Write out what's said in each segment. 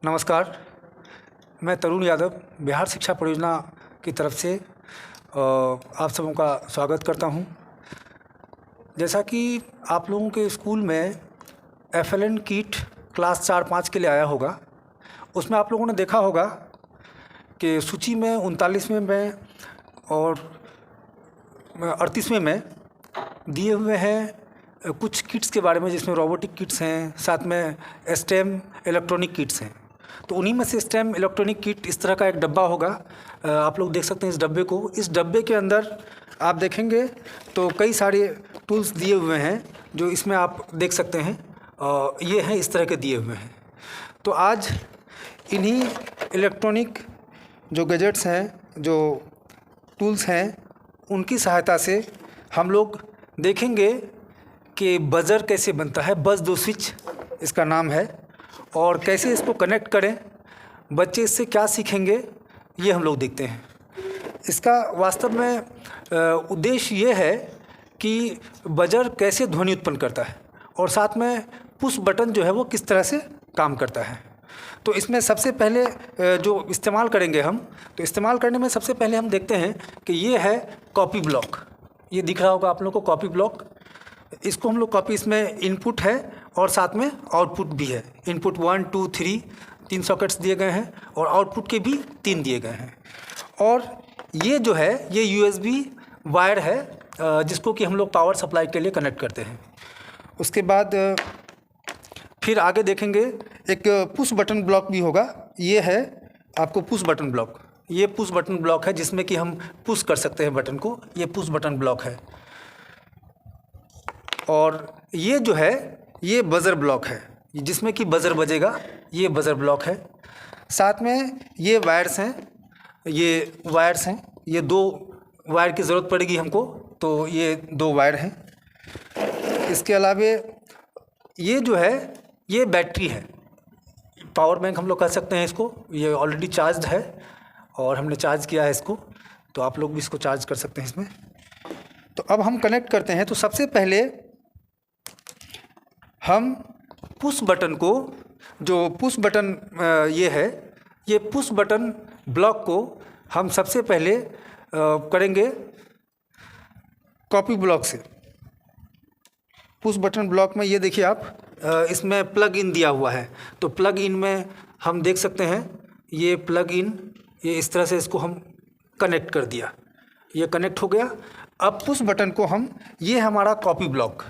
नमस्कार, मैं तरुण यादव बिहार शिक्षा परियोजना की तरफ से आप सबों का स्वागत करता हूं। जैसा कि आप लोगों के स्कूल में FLN किट क्लास 4-5 के लिए आया होगा, उसमें आप लोगों ने देखा होगा कि सूची में 39वें में और 38वें में दिए हुए हैं कुछ किट्स के बारे में, जिसमें रोबोटिक किट्स हैं, साथ में STEM इलेक्ट्रॉनिक किट्स हैं। तो उन्हीं में से STEM इलेक्ट्रॉनिक किट इस तरह का एक डब्बा होगा। आप लोग देख सकते हैं इस डब्बे को। इस डब्बे के अंदर आप देखेंगे तो कई सारे टूल्स दिए हुए हैं जो इसमें आप देख सकते हैं। ये हैं इस तरह के दिए हुए हैं। तो आज इन्हीं इलेक्ट्रॉनिक जो गैजेट्स हैं, जो टूल्स हैं, उनकी सहायता से हम लोग देखेंगे कि बज़र कैसे बनता है। बज़ दो स्विच इसका नाम है, और कैसे इसको कनेक्ट करें, बच्चे इससे क्या सीखेंगे, ये हम लोग देखते हैं। इसका वास्तव में उद्देश्य ये है कि बज़र कैसे ध्वनि उत्पन्न करता है और साथ में पुश बटन जो है वो किस तरह से काम करता है। तो इसमें सबसे पहले जो इस्तेमाल करेंगे हम, तो इस्तेमाल करने में सबसे पहले हम देखते हैं कि ये है कॉपी ब्लॉक। ये दिख रहा होगा आप लोग को कॉपी ब्लॉक। इसको हम लोग कॉपी, इसमें इनपुट है और साथ में आउटपुट भी है। इनपुट 1, 2, 3 3 सॉकेट्स दिए गए हैं और आउटपुट के भी 3 दिए गए हैं। और ये जो है ये USB वायर है, जिसको कि हम लोग पावर सप्लाई के लिए कनेक्ट करते हैं। उसके बाद फिर आगे देखेंगे एक पुश बटन ब्लॉक भी होगा। ये है आपको पुश बटन ब्लॉक। ये पुश बटन ब्लॉक है जिसमें कि हम पुश कर सकते हैं बटन को। ये पुश बटन ब्लॉक है। और ये जो है ये बज़र ब्लॉक है, जिसमें कि बज़र बजेगा। ये बज़र ब्लॉक है। साथ में ये वायर्स हैं, ये 2 वायर की ज़रूरत पड़ेगी हमको, तो ये 2 वायर हैं। इसके अलावे ये जो है ये बैटरी है, पावर बैंक हम लोग कह सकते हैं इसको। ये ऑलरेडी चार्ज्ड है और हमने चार्ज किया है इसको, तो आप लोग भी इसको चार्ज कर सकते हैं इसमें। तो अब हम कनेक्ट करते हैं। तो सबसे पहले हम पुश बटन को, जो पुश बटन ये है, ये पुश बटन ब्लॉक को हम सबसे पहले करेंगे कॉपी ब्लॉक से। पुश बटन ब्लॉक में ये देखिए आप, इसमें प्लग इन दिया हुआ है। तो प्लग इन में हम देख सकते हैं ये प्लग इन, ये इस तरह से इसको हम कनेक्ट कर दिया। ये कनेक्ट हो गया। अब पुश बटन को हम, ये हमारा कॉपी ब्लॉक,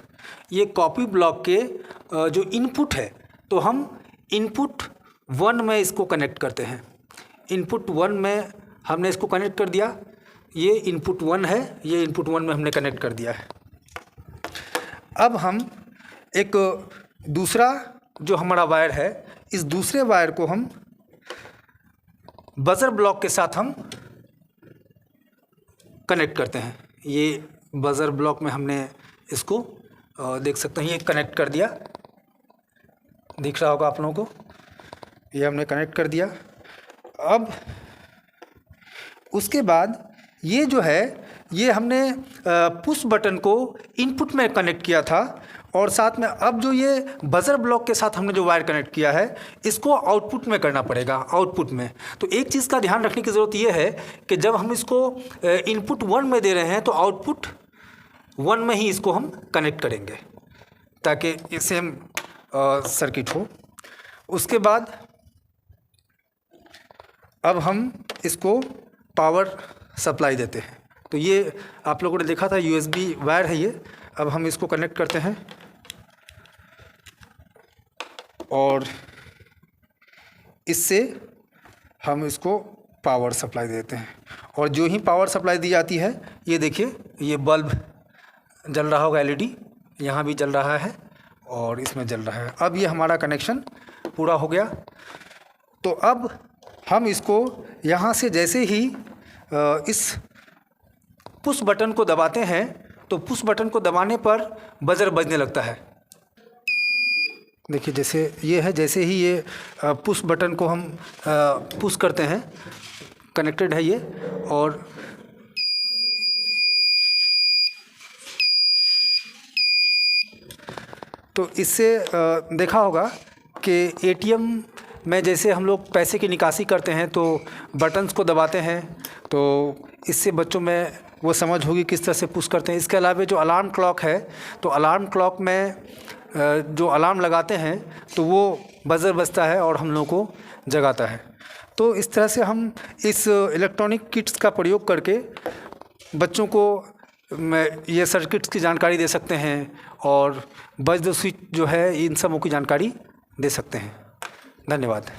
ये कॉपी ब्लॉक के जो इनपुट है, तो हम इनपुट 1 में इसको कनेक्ट करते हैं। इनपुट 1 में हमने इसको कनेक्ट कर दिया। ये इनपुट 1 है, ये इनपुट 1 में हमने कनेक्ट कर दिया है। अब हम एक दूसरा जो हमारा वायर है, इस दूसरे वायर को हम बज़र ब्लॉक के साथ हम कनेक्ट करते हैं। ये बज़र ब्लॉक में हमने इसको देख सकते हैं, ये कनेक्ट कर दिया। दिख रहा होगा आप लोगों को, ये हमने कनेक्ट कर दिया। अब उसके बाद ये जो है ये हमने पुश बटन को इनपुट में कनेक्ट किया था, और साथ में अब जो ये बज़र ब्लॉक के साथ हमने जो वायर कनेक्ट किया है, इसको आउटपुट में करना पड़ेगा। आउटपुट में तो एक चीज़ का ध्यान रखने की ज़रूरत ये है कि जब हम इसको इनपुट 1 में दे रहे हैं, तो आउटपुट 1 में ही इसको हम कनेक्ट करेंगे, ताकि ये सेम सर्किट हो। उसके बाद अब हम इसको पावर सप्लाई देते हैं। तो ये आप लोगों ने देखा था USB वायर है ये। अब हम इसको कनेक्ट करते हैं और इससे हम इसको पावर सप्लाई देते हैं। और जो ही पावर सप्लाई दी जाती है, ये देखिए ये बल्ब जल रहा होगा, LED यहाँ भी जल रहा है और इसमें जल रहा है। अब ये हमारा कनेक्शन पूरा हो गया। तो अब हम इसको यहाँ से जैसे ही इस पुश बटन को दबाते हैं, तो पुश बटन को दबाने पर बज़र बजने लगता है। देखिए जैसे ये है, जैसे ही ये पुश बटन को हम पुश करते हैं, कनेक्टेड है ये, और तो इससे देखा होगा कि ATM में जैसे हम लोग पैसे की निकासी करते हैं तो बटन्स को दबाते हैं, तो इससे बच्चों में वो समझ होगी किस तरह से पुश करते हैं। इसके अलावा जो अलार्म क्लॉक है, तो अलार्म क्लॉक में जो अलार्म लगाते हैं तो वो बज़र बजता है और हम लोगों को जगाता है। तो इस तरह से हम इस इलेक्ट्रॉनिक किट्स का प्रयोग करके बच्चों को ये सर्किट्स की जानकारी दे सकते हैं और बज द स्विच जो है इन सबों की जानकारी दे सकते हैं। धन्यवाद।